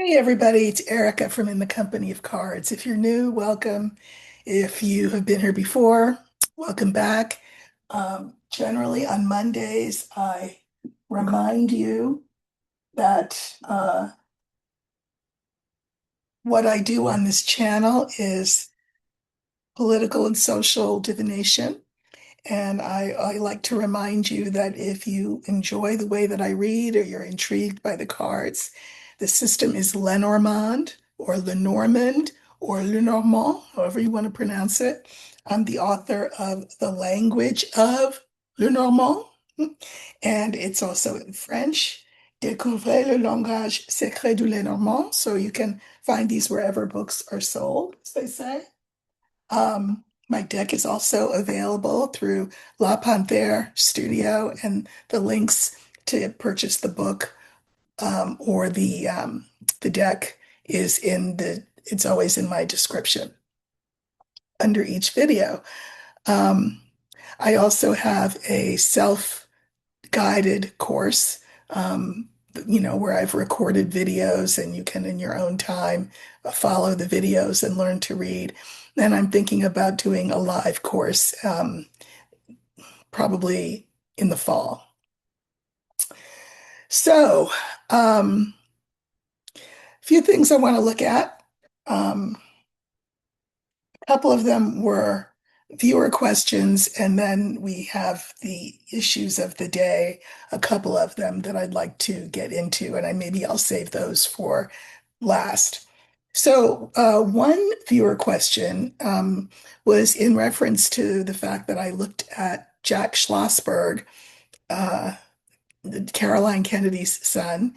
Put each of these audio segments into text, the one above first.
Hey everybody, it's Erica from In the Company of Cards. If you're new, welcome. If you have been here before, welcome back. Generally on Mondays, I remind you that what I do on this channel is political and social divination. And I like to remind you that if you enjoy the way that I read or you're intrigued by the cards, the system is Lenormand or Lenormand or Lenormand, however you want to pronounce it. I'm the author of The Language of Lenormand, and it's also in French. Découvrez le langage secret du Lenormand. So you can find these wherever books are sold, as they say. My deck is also available through La Panthère Studio, and the links to purchase the book or the deck is it's always in my description under each video. Um, I also have a self-guided course, um, where I've recorded videos and you can, in your own time, follow the videos and learn to read. And I'm thinking about doing a live course, probably in the fall. So, a few things I want to look at. A couple of them were viewer questions, and then we have the issues of the day, a couple of them that I'd like to get into, and maybe I'll save those for last. So, one viewer question was in reference to the fact that I looked at Jack Schlossberg, uh, Caroline Kennedy's son,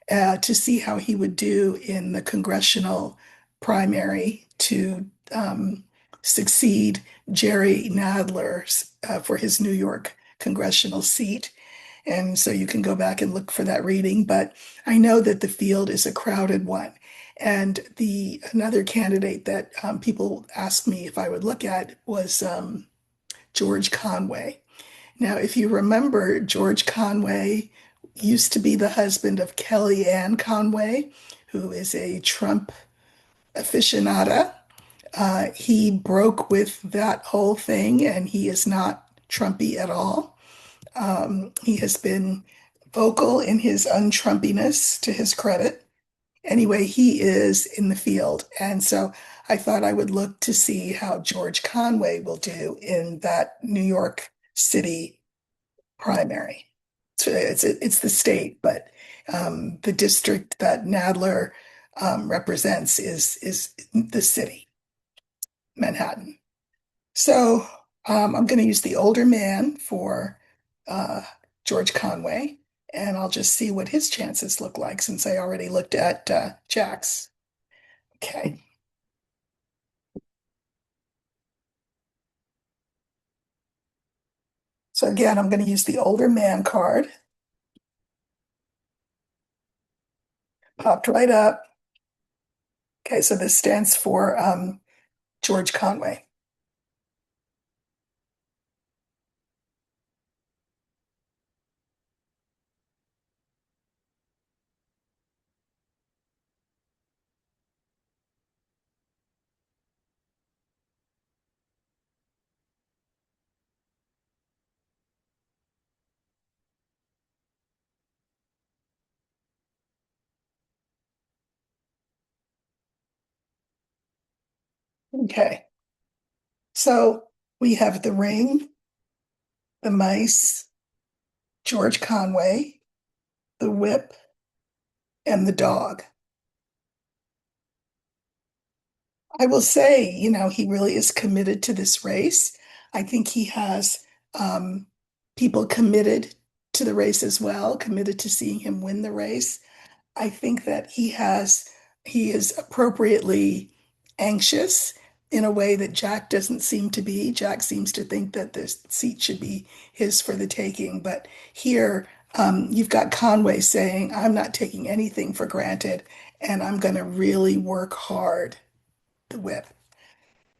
to see how he would do in the congressional primary to succeed Jerry Nadler for his New York congressional seat. And so you can go back and look for that reading. But I know that the field is a crowded one. And the another candidate that people asked me if I would look at was George Conway. Now, if you remember, George Conway used to be the husband of Kellyanne Conway, who is a Trump aficionada. He broke with that whole thing, and he is not Trumpy at all. He has been vocal in his untrumpiness to his credit. Anyway, he is in the field. And so I thought I would look to see how George Conway will do in that New York City primary. So it's the state, but the district that Nadler represents is the city, Manhattan. So I'm going to use the older man for uh, George Conway, and I'll just see what his chances look like since I already looked at Jack's. Okay. So again, I'm going to use the older man card. Popped right up. Okay, so this stands for George Conway. Okay. So we have the ring, the mice, George Conway, the whip, and the dog. I will say, he really is committed to this race. I think he has um, people committed to the race as well, committed to seeing him win the race. I think that he is appropriately anxious in a way that Jack doesn't seem to be. Jack seems to think that this seat should be his for the taking. But here, you've got Conway saying, I'm not taking anything for granted, and I'm going to really work hard to whip.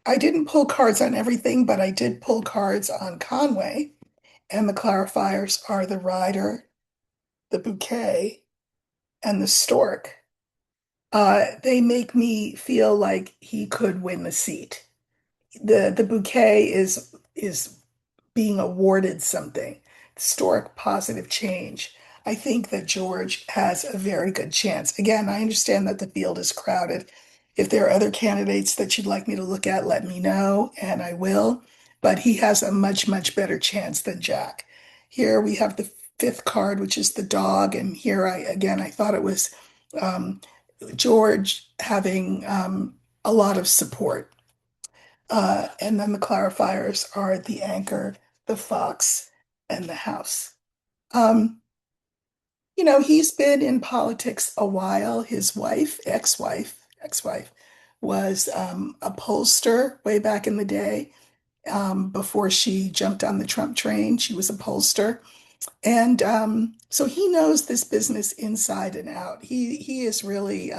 I didn't pull cards on everything, but I did pull cards on Conway, and the clarifiers are the rider, the bouquet, and the stork. They make me feel like he could win the seat. The bouquet is being awarded something, historic positive change. I think that George has a very good chance. Again, I understand that the field is crowded. If there are other candidates that you'd like me to look at, let me know, and I will. But he has a much, much better chance than Jack. Here we have the fifth card, which is the dog, and here I thought it was um, George having a lot of support. And then the clarifiers are the anchor, the fox, and the house. Um, he's been in politics a while. His wife, ex-wife, was a pollster way back in the day. Before she jumped on the Trump train, she was a pollster. And so he knows this business inside and out. He is really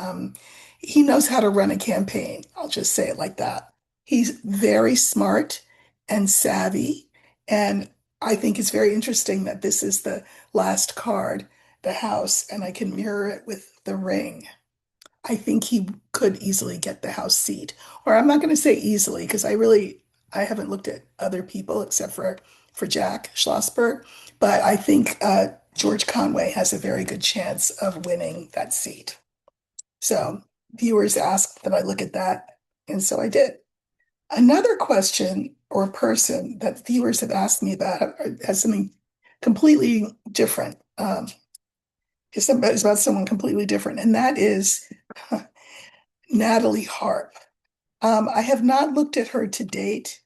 he knows how to run a campaign. I'll just say it like that. He's very smart and savvy, and I think it's very interesting that this is the last card, the house, and I can mirror it with the ring. I think he could easily get the House seat. Or I'm not going to say easily because I haven't looked at other people except for Jack Schlossberg, but I think George Conway has a very good chance of winning that seat. So viewers asked that I look at that, and so I did. Another question or person that viewers have asked me about has something completely different. It's about someone completely different, and that is Natalie Harp. I have not looked at her to date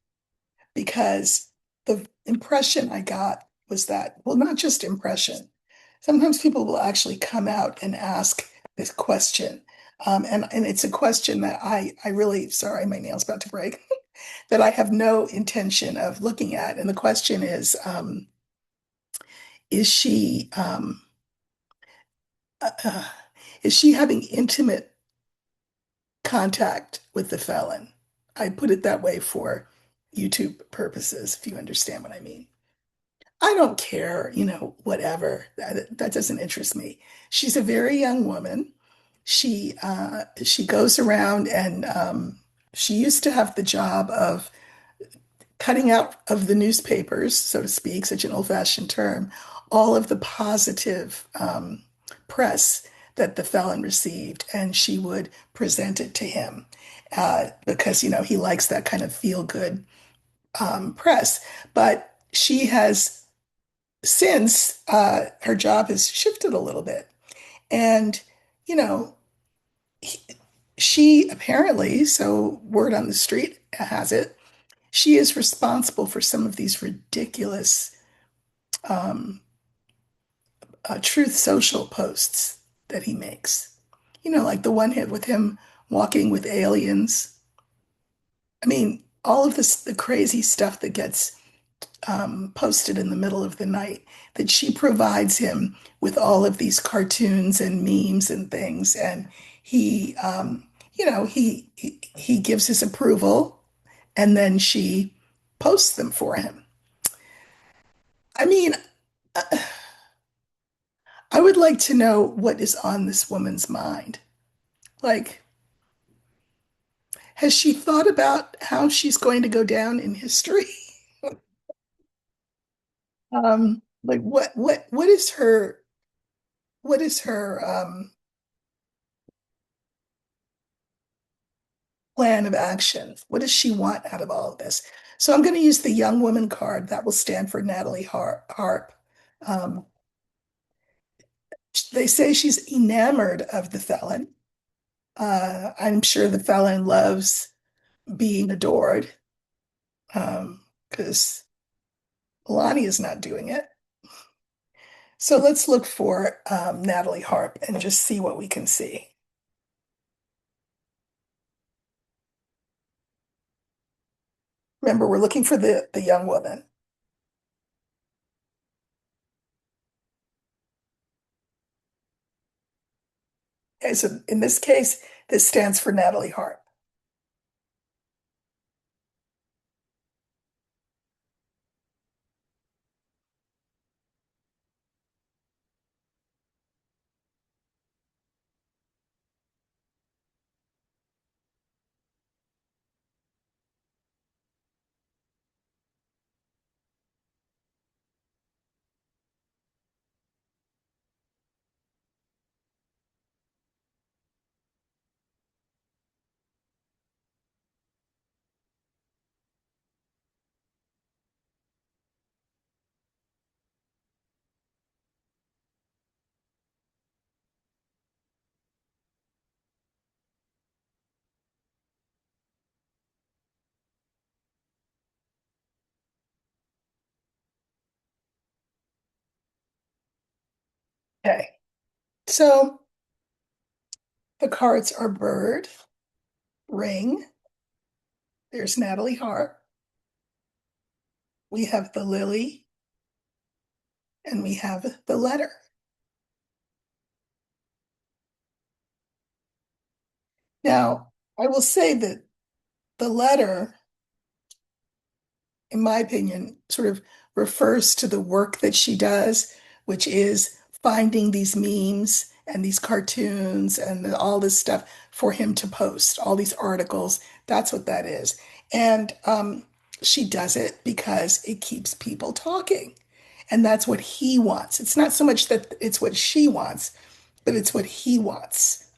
because the impression I got was that, well, not just impression. Sometimes people will actually come out and ask this question. And it's a question that I really, sorry, my nail's about to break, that I have no intention of looking at. And the question is she, uh, uh, is she having intimate contact with the felon? I put it that way for YouTube purposes, if you understand what I mean. I don't care, whatever. That doesn't interest me. She's a very young woman. She goes around and she used to have the job of cutting out of the newspapers, so to speak, such an old-fashioned term, all of the positive press that the felon received, and she would present it to him because he likes that kind of feel-good press. But she has since her job has shifted a little bit. And, you know, he- she apparently, so word on the street has it, she is responsible for some of these ridiculous um, Truth Social posts that he makes. Like the one hit with him walking with aliens. I mean, all of this, the crazy stuff that gets posted in the middle of the night, that she provides him with all of these cartoons and memes and things, and he gives his approval, and then she posts them for him. I mean, I would like to know what is on this woman's mind. Like, has she thought about how she's going to go down in history? Like what is her plan of action? What does she want out of all of this? So I'm going to use the young woman card. That will stand for Natalie Harp. Um, they say she's enamored of the felon. I'm sure the felon loves being adored because Lonnie is not doing it. So let's look for Natalie Harp and just see what we can see. Remember, we're looking for the young woman. Okay, so in this case, this stands for Natalie Harp. Okay. So the cards are bird, ring, there's Natalie Harp, we have the lily, and we have the letter. Now, I will say that the letter, in my opinion, sort of refers to the work that she does, which is finding these memes and these cartoons and all this stuff for him to post, all these articles. That's what that is. And she does it because it keeps people talking. And that's what he wants. It's not so much that it's what she wants, but it's what he wants,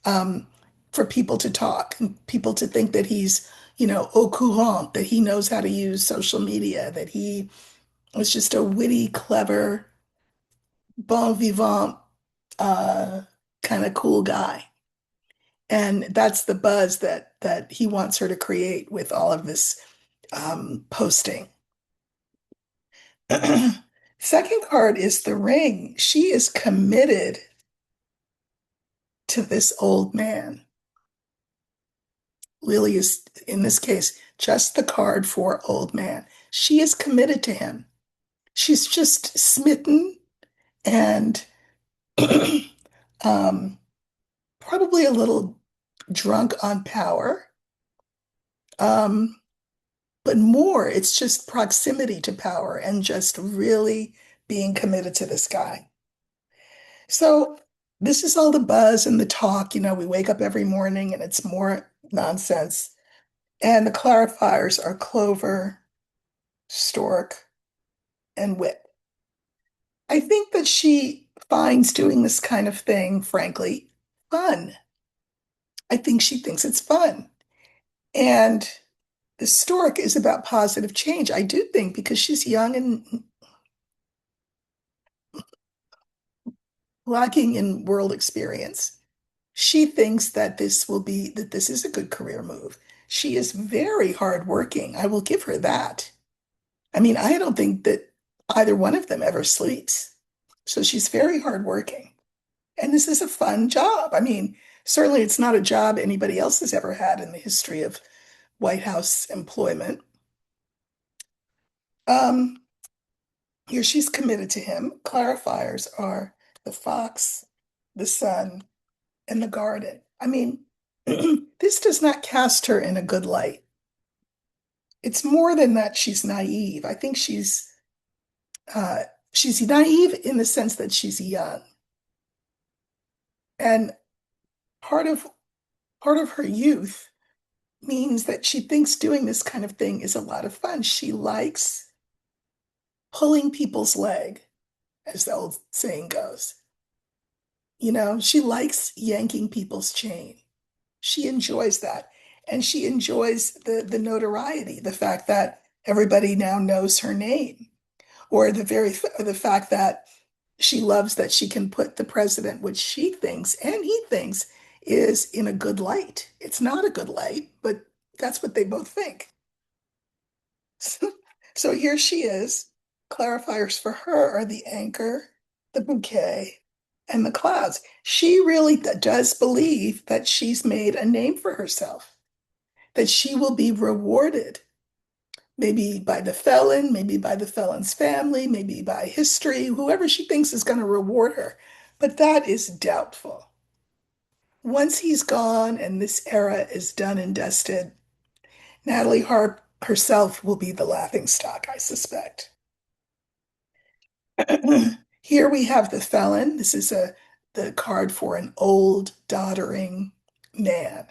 for people to talk and people to think that he's, au courant, that he knows how to use social media, that he was just a witty, clever, bon vivant, uh, kind of cool guy. And that's the buzz that he wants her to create with all of this posting. Second card is the ring. She is committed to this old man. Lily is, in this case, just the card for old man. She is committed to him. She's just smitten and um, probably a little drunk on power. Um, but more, it's just proximity to power and just really being committed to this guy. So this is all the buzz and the talk. We wake up every morning and it's more nonsense. And the clarifiers are clover, stork, and wit. I think that she finds doing this kind of thing, frankly, fun. I think she thinks it's fun. And the stork is about positive change. I do think because she's young and lacking in world experience, she thinks that this is a good career move. She is very hardworking. I will give her that. I mean, I don't think that either one of them ever sleeps. So she's very hardworking. And this is a fun job. I mean, certainly it's not a job anybody else has ever had in the history of White House employment. Um, Here she's committed to him. Clarifiers are the fox, the sun, and the garden. I mean, this does not cast her in a good light. It's more than that she's naive. I think uh, she's naive in the sense that she's young. And part of part of her youth means that she thinks doing this kind of thing is a lot of fun. She likes pulling people's leg, as the old saying goes. She likes yanking people's chain. She enjoys that. And she enjoys the notoriety, the fact that everybody now knows her name, or the fact that she loves that she can put the president, which she thinks and he thinks is in a good light. It's not a good light, but that's what they both think. So here she is. Clarifiers for her are the anchor, the bouquet, and the clouds. She really does believe that she's made a name for herself, that she will be rewarded, maybe by the felon, maybe by the felon's family, maybe by history, whoever she thinks is going to reward her. But that is doubtful. Once he's gone and this era is done and dusted, Natalie Harp herself will be the laughing stock, I suspect. Here we have the felon. This is the card for an old, doddering man.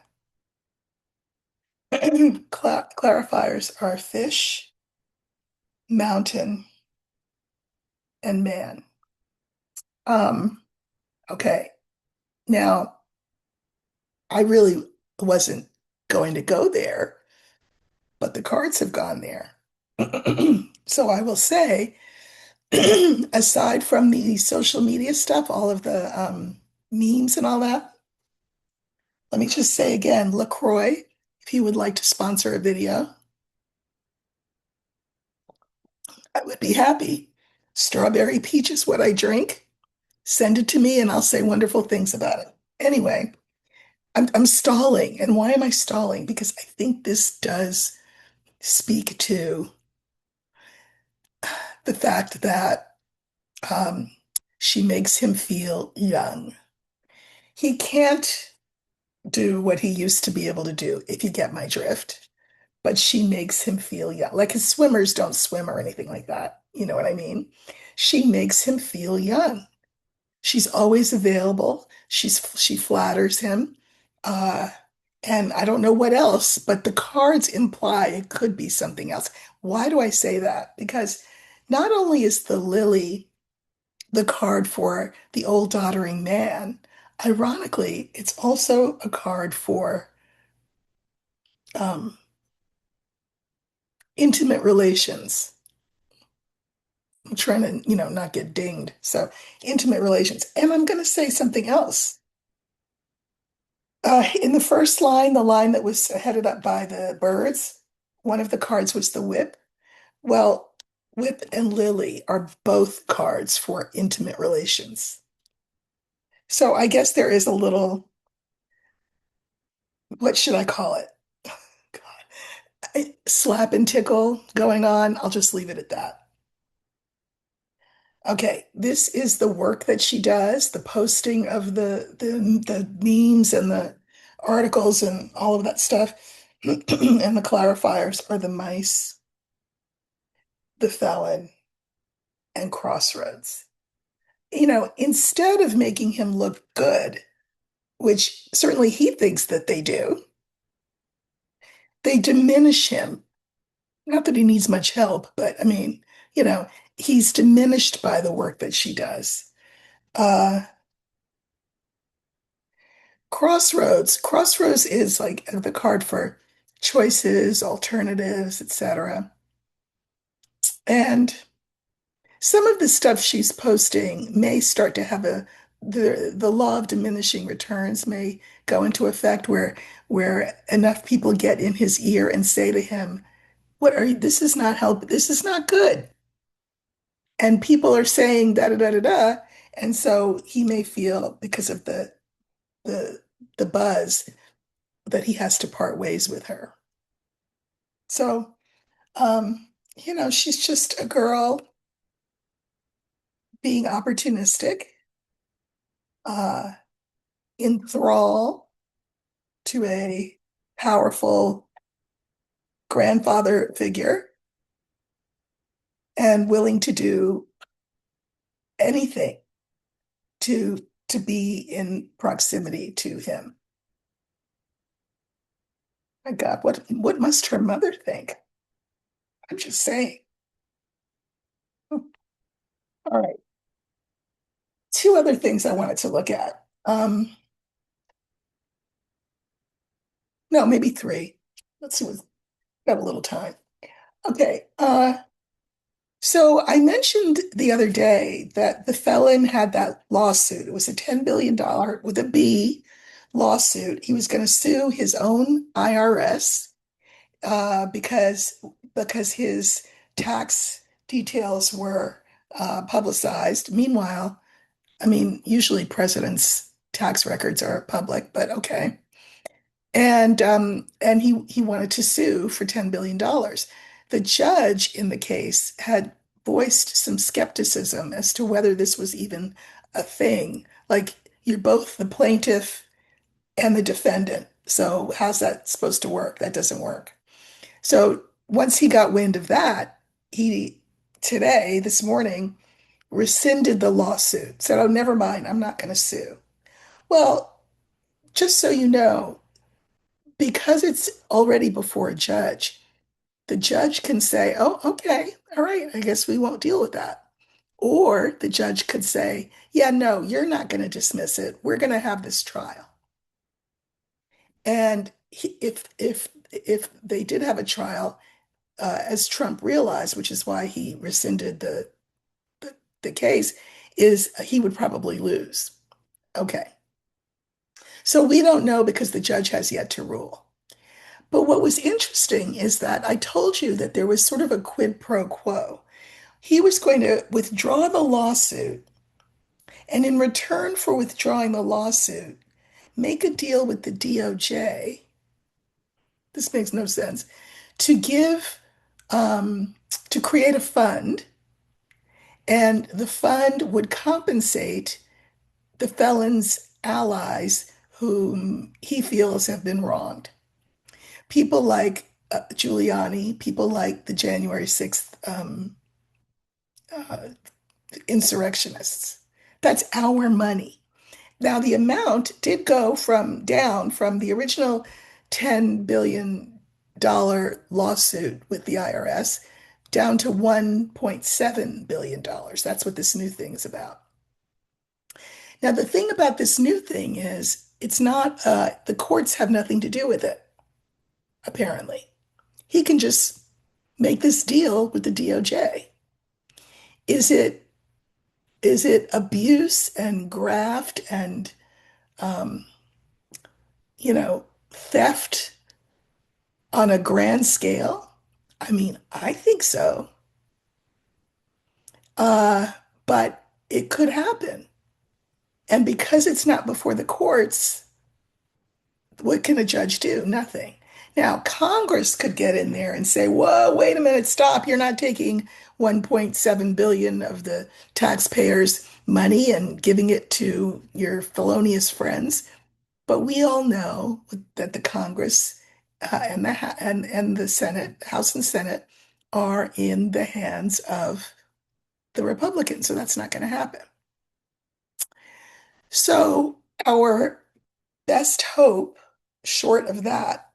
Clarifiers are fish, mountain, and man. Um, okay. Now, I really wasn't going to go there, but the cards have gone there. So I will say, aside from the social media stuff, all of the memes and all that, let me just say again, LaCroix, if you would like to sponsor a video, I would be happy. Strawberry peach is what I drink. Send it to me and I'll say wonderful things about it. Anyway, I'm stalling. And why am I stalling? Because I think this does speak to the fact that um, she makes him feel young. He can't do what he used to be able to do, if you get my drift. But she makes him feel young. Like his swimmers don't swim or anything like that. You know what I mean? She makes him feel young. She's always available. She flatters him. Uh, and I don't know what else, but the cards imply it could be something else. Why do I say that? Because not only is the lily the card for the old doddering man, ironically, it's also a card for um, intimate relations. I'm trying to, not get dinged. So, intimate relations. And I'm going to say something else. In the first line, the line that was headed up by the birds, one of the cards was the whip. Well, whip and lily are both cards for intimate relations. So I guess there is a little, what should I call it? Slap and tickle going on. I'll just leave it at that. Okay, this is the work that she does, the posting of the memes and the articles and all of that stuff. And the clarifiers are the mice, the felon, and crossroads. Instead of making him look good, which certainly he thinks that they do, they diminish him. Not that he needs much help, but I mean, you know, he's diminished by the work that she does. Uh, Crossroads is like the card for choices, alternatives, etc. And some of the stuff she's posting may start to have the law of diminishing returns may go into effect where enough people get in his ear and say to him, "What are you? This is not help. This is not good." And people are saying da da da da da, and so he may feel because of the the buzz that he has to part ways with her. So, she's just a girl being opportunistic, uh, in thrall to a powerful grandfather figure and willing to do anything to be in proximity to him. My God, what must her mother think? I'm just saying. All right. Two other things I wanted to look at. No, maybe three. Let's see, we've got a little time. Okay. So I mentioned the other day that the felon had that lawsuit. It was a $10 billion with a B lawsuit. He was going to sue his own IRS because his tax details were publicized. Meanwhile, I mean, usually presidents' tax records are public, but okay. And he wanted to sue for $10 billion. The judge in the case had voiced some skepticism as to whether this was even a thing. Like, you're both the plaintiff and the defendant. So how's that supposed to work? That doesn't work. So once he got wind of that, he today, this morning, rescinded the lawsuit. Said, "Oh, never mind, I'm not going to sue." Well, just so you know, because it's already before a judge, the judge can say, "Oh, okay, all right, I guess we won't deal with that." Or the judge could say, "Yeah, no, you're not going to dismiss it. We're going to have this trial." And if they did have a trial, as Trump realized, which is why he rescinded the, the case, is he would probably lose. Okay. So we don't know because the judge has yet to rule. But what was interesting is that I told you that there was sort of a quid pro quo. He was going to withdraw the lawsuit And in return for withdrawing the lawsuit, make a deal with the DOJ. This makes no sense. To give, to create a fund, and the fund would compensate the felon's allies whom he feels have been wronged. People like Giuliani, people like the January 6th uh, insurrectionists. That's our money. Now, the amount did go from down from the original $10 billion lawsuit with the IRS down to $1.7 billion. That's what this new thing is about. Now, the thing about this new thing is it's not, the courts have nothing to do with it, apparently. He can just make this deal with the DOJ. Is it is it abuse and graft and um, theft on a grand scale? I mean, I think so. Uh, but it could happen. And because it's not before the courts, what can a judge do? Nothing. Now, Congress could get in there and say, whoa, wait a minute, stop. You're not taking 1.7 billion of the taxpayers' money and giving it to your felonious friends. But we all know that the Congress and the Senate, House and Senate, are in the hands of the Republicans, so that's not going to happen. So our best hope, short of that,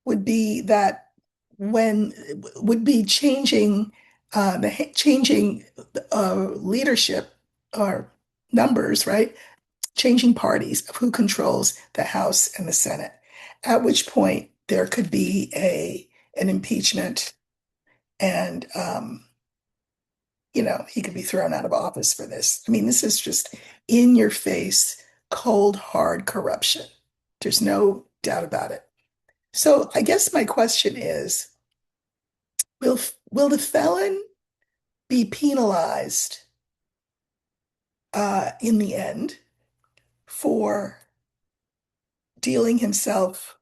would be that when would be changing the changing leadership or numbers, right? Changing parties of who controls the House and the Senate, at which point there could be a an impeachment and he could be thrown out of office for this. I mean, this is just in your face, cold, hard corruption. There's no doubt about it. So I guess my question is, will will the felon be penalized in the end for dealing himself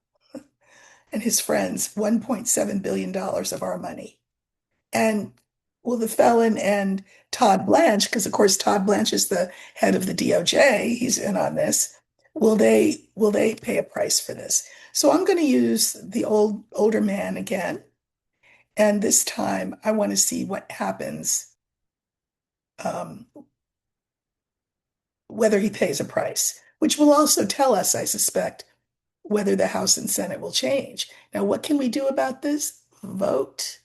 and his friends $1.7 billion of our money? And will the felon and Todd Blanche, because of course Todd Blanche is the head of the DOJ, he's in on this, will they pay a price for this? So I'm going to use the older man again. And this time I want to see what happens, um, whether he pays a price, which will also tell us, I suspect, whether the House and Senate will change. Now, what can we do about this? Vote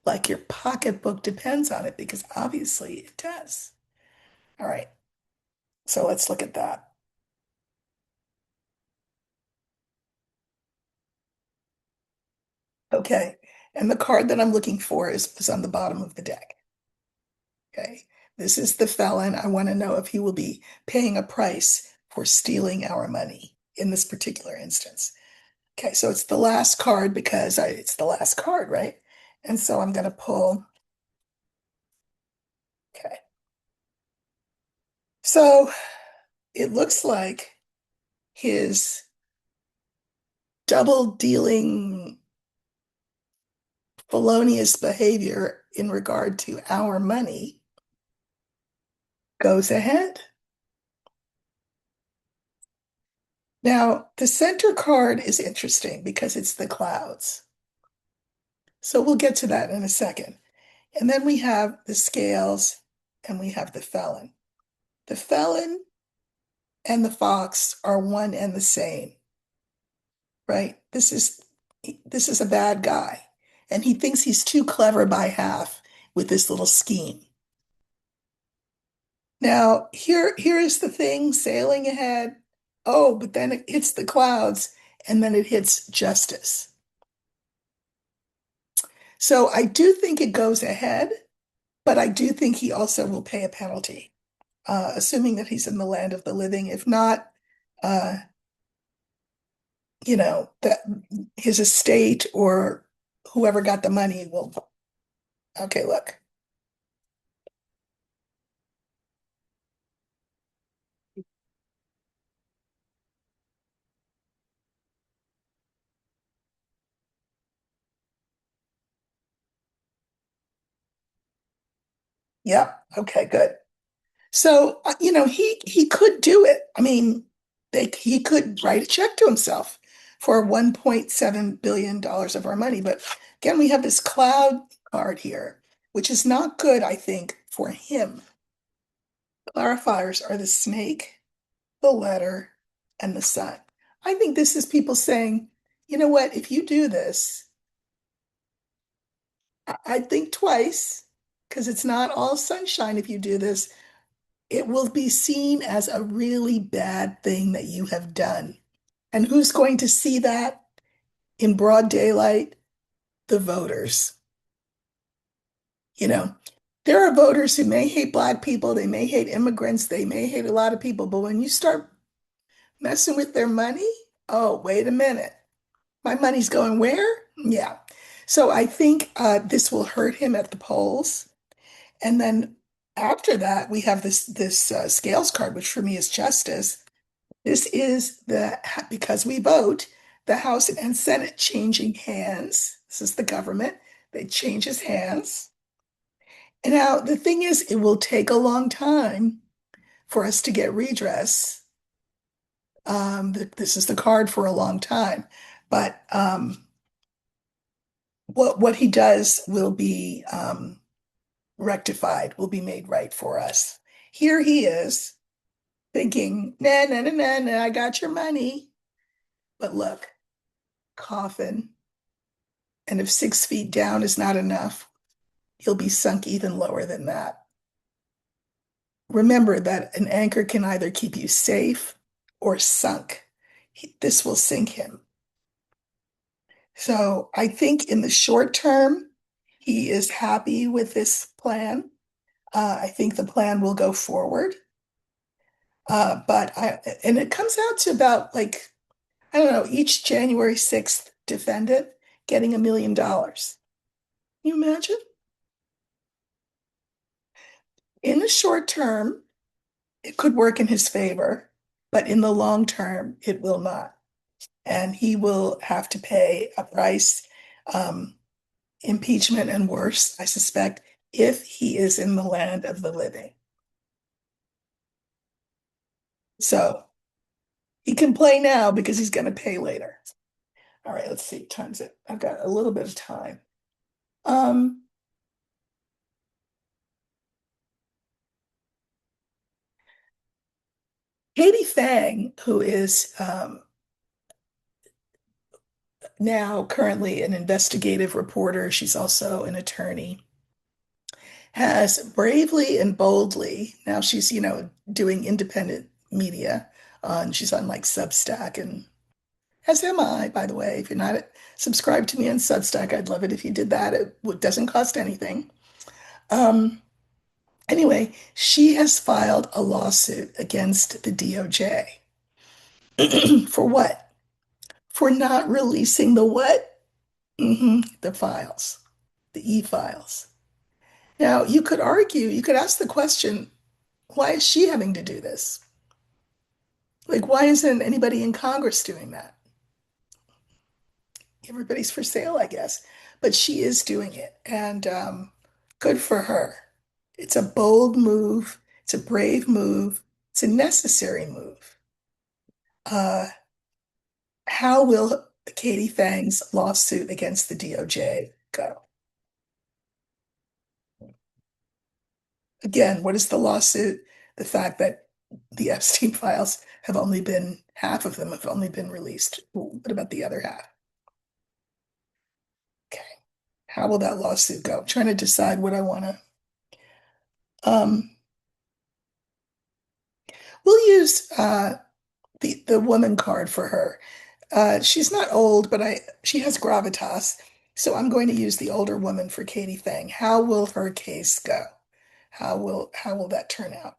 like your pocketbook depends on it, because obviously it does. All right, so let's look at that. Okay, and the card that I'm looking for is on the bottom of the deck. Okay, this is the felon. I want to know if he will be paying a price for stealing our money in this particular instance. Okay, so it's the last card because it's the last card, right? And so I'm going to pull. Okay, so it looks like his double dealing felonious behavior in regard to our money goes ahead. Now, the center card is interesting because it's the clouds. So we'll get to that in a second. And then we have the scales and we have the felon. The felon and the fox are one and the same, right? This is a bad guy, and he thinks he's too clever by half with this little scheme. Now, here is the thing sailing ahead. Oh, but then it hits the clouds and then it hits justice. So I do think it goes ahead, but I do think he also will pay a penalty, assuming that he's in the land of the living. If not, uh, that his estate or whoever got the money will. Okay, look. Yep. Okay, good. So, he could do it. I mean, he could write a check to himself for $1.7 billion of our money. But again, we have this cloud card here, which is not good, I think, for him. Clarifiers are the snake, the letter, and the sun. I think this is people saying, you know what, if you do this, I'd think twice because it's not all sunshine if you do this. It will be seen as a really bad thing that you have done. And who's going to see that in broad daylight? The voters. You know, there are voters who may hate Black people, they may hate immigrants, they may hate a lot of people, but when you start messing with their money, oh, wait a minute. My money's going where? Yeah. So I think this will hurt him at the polls. And then after that, we have this scales card, which for me is justice. This is because we vote, the House and Senate changing hands. This is the government. They changes hands. And now the thing is, it will take a long time for us to get redress. This is the card for a long time, but what he does will be rectified, will be made right for us. Here he is thinking, nah, nah, nah, nah, nah, I got your money. But look, coffin. And if 6 feet down is not enough, he'll be sunk even lower than that. Remember that an anchor can either keep you safe or sunk. This will sink him. So I think in the short term, he is happy with this plan. I think the plan will go forward. And it comes out to about like, I don't know, each January 6th defendant getting $1 million. Can you imagine? In the short term, it could work in his favor, but in the long term, it will not. And he will have to pay a price, um, impeachment and worse, I suspect, if he is in the land of the living. So he can play now because he's going to pay later. All right, let's see. Time's it. I've got a little bit of time. Um, Katie Fang, who is now currently an investigative reporter, she's also an attorney, has bravely and boldly, now she's, doing independent media she's on like Substack, and as am I, by the way. If you're not subscribed to me on Substack, I'd love it if you did that. It doesn't cost anything. Um, anyway, she has filed a lawsuit against the DOJ. For what? For not releasing the what? The files, the e-files. Now, you could argue, you could ask the question, why is she having to do this? Like, why isn't anybody in Congress doing that? Everybody's for sale, I guess. But she is doing it, and good for her. It's a bold move. It's a brave move. It's a necessary move. Uh, how will Katie Fang's lawsuit against the DOJ go? Again, what is the lawsuit? The fact that the Epstein files have only been half of them have only been released. What about the other half? Okay. How will that lawsuit go? I'm trying to decide what I want to. Um, we'll use the woman card for her. She's not old, but she has gravitas. So I'm going to use the older woman for Katie Fang. How will her case go? How will that turn out?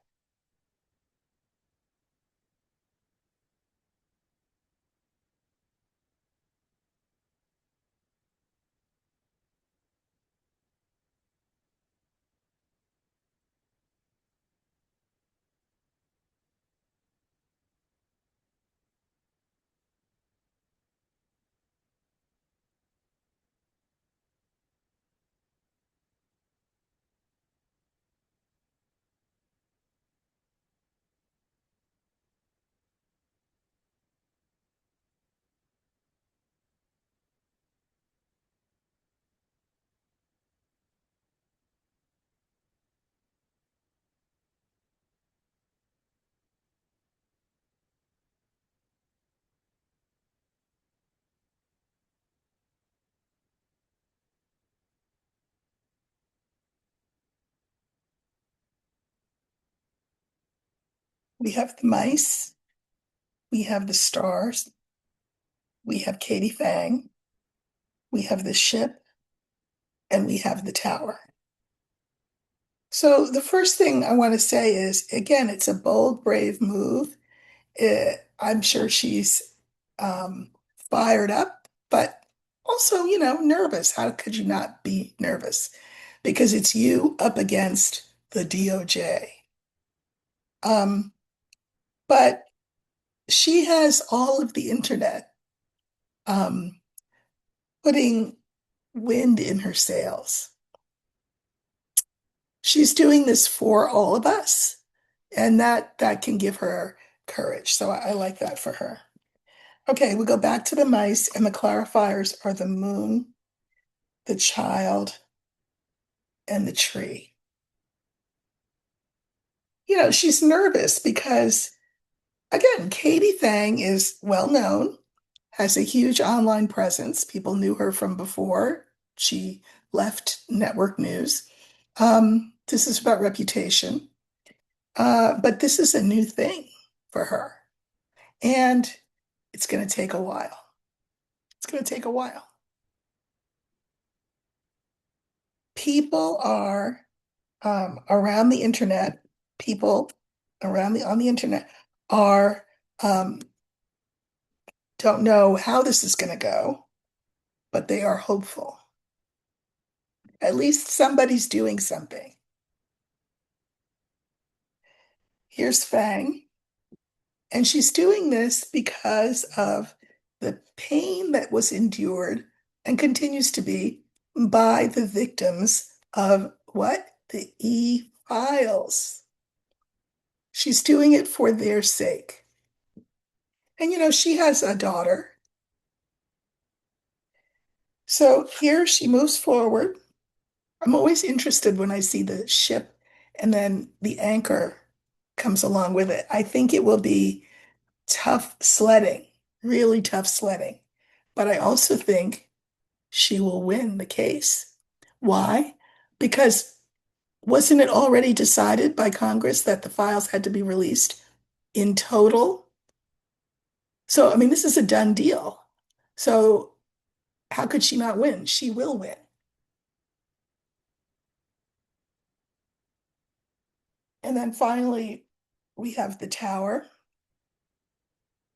We have the mice, we have the stars, we have Katie Fang, we have the ship, and we have the tower. So the first thing I want to say is, again, it's a bold, brave move. I'm sure she's um, fired up, but also, nervous. How could you not be nervous? Because it's you up against the DOJ. Um, but she has all of the internet um, putting wind in her sails. She's doing this for all of us, and that can give her courage. So I like that for her. Okay, we go back to the mice, and the clarifiers are the moon, the child, and the tree. She's nervous because, again, Katie Fang is well known, has a huge online presence. People knew her from before she left network news. This is about reputation. But this is a new thing for her. And it's going to take a while. It's going to take a while. People are around the internet, people around on the internet are um, don't know how this is going to go, but they are hopeful. At least somebody's doing something. Here's Fang, and she's doing this because of the pain that was endured and continues to be by the victims of what? The e-files. She's doing it for their sake. And she has a daughter. So here she moves forward. I'm always interested when I see the ship and then the anchor comes along with it. I think it will be tough sledding, really tough sledding. But I also think she will win the case. Why? Because wasn't it already decided by Congress that the files had to be released in total? So, I mean, this is a done deal. So, how could she not win? She will win. And then finally, we have the tower,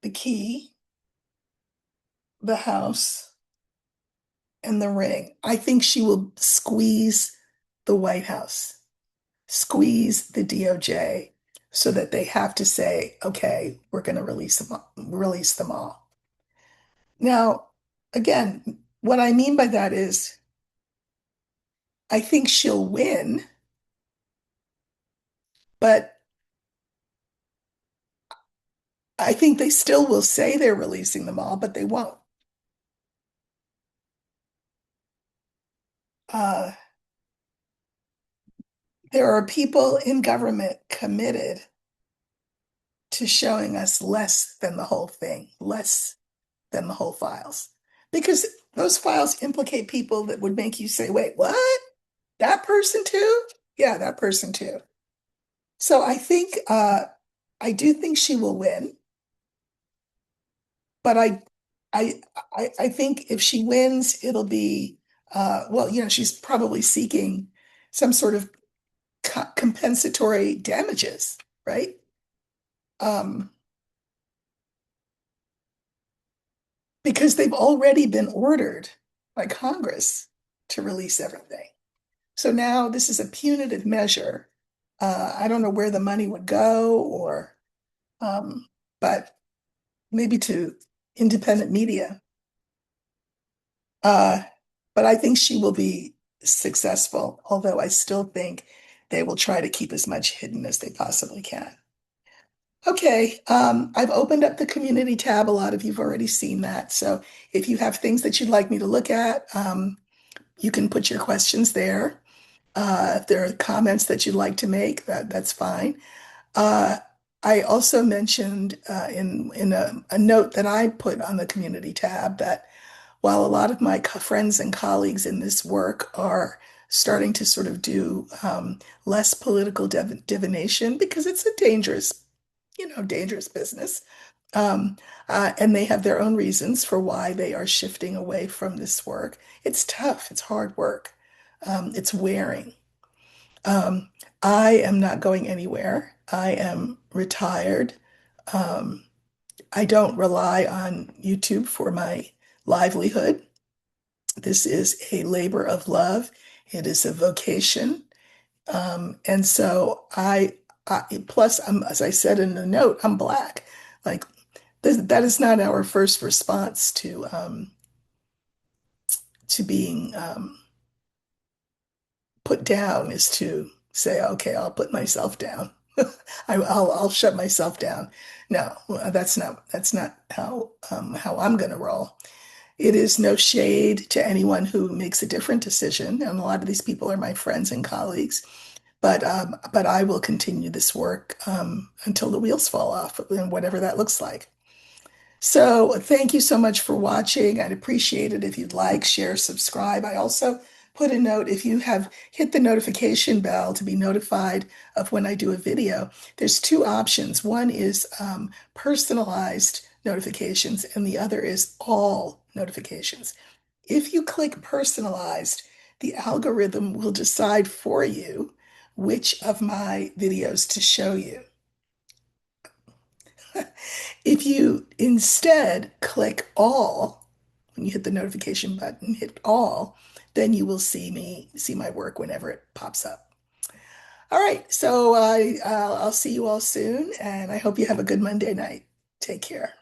the key, the house, and the ring. I think she will squeeze the White House, squeeze the DOJ so that they have to say, okay, we're going to release them all. Now, again, what I mean by that is I think she'll win, but I think they still will say they're releasing them all, but they won't. Uh, there are people in government committed to showing us less than the whole thing, less than the whole files. Because those files implicate people that would make you say, wait, what? That person too? Yeah, that person too. So I do think she will win, but I, I think if she wins, it'll be, well, she's probably seeking some sort of compensatory damages, right? Um, because they've already been ordered by Congress to release everything. So now this is a punitive measure. I don't know where the money would go um, but maybe to independent media. Uh, but I think she will be successful, although I still think they will try to keep as much hidden as they possibly can. Okay, I've opened up the community tab. A lot of you've already seen that. So if you have things that you'd like me to look at, you can put your questions there. If there are comments that you'd like to make, that's fine. Uh, I also mentioned in a note that I put on the community tab that while a lot of my friends and colleagues in this work are starting to sort of do less political divination because it's a dangerous dangerous business. Um, and they have their own reasons for why they are shifting away from this work. It's tough, it's hard work, it's wearing. Um, I am not going anywhere. I am retired. Um, I don't rely on YouTube for my livelihood. This is a labor of love. It is a vocation. And so plus, as I said in the note, I'm Black. Like that is not our first response to being put down is to say, okay, I'll put myself down. I'll shut myself down. No, that's not how I'm going to roll. It is no shade to anyone who makes a different decision, and a lot of these people are my friends and colleagues. But I will continue this work until the wheels fall off, and whatever that looks like. So thank you so much for watching. I'd appreciate it if you'd like, share, subscribe. I also put a note if you have hit the notification bell to be notified of when I do a video. There's two options. One is personalized notifications, and the other is all notifications. If you click personalized, the algorithm will decide for you which of my videos to show you. If you instead click all, when you hit the notification button, hit all, then you will see my work whenever it pops up. All right, so I'll see you all soon, and I hope you have a good Monday night. Take care.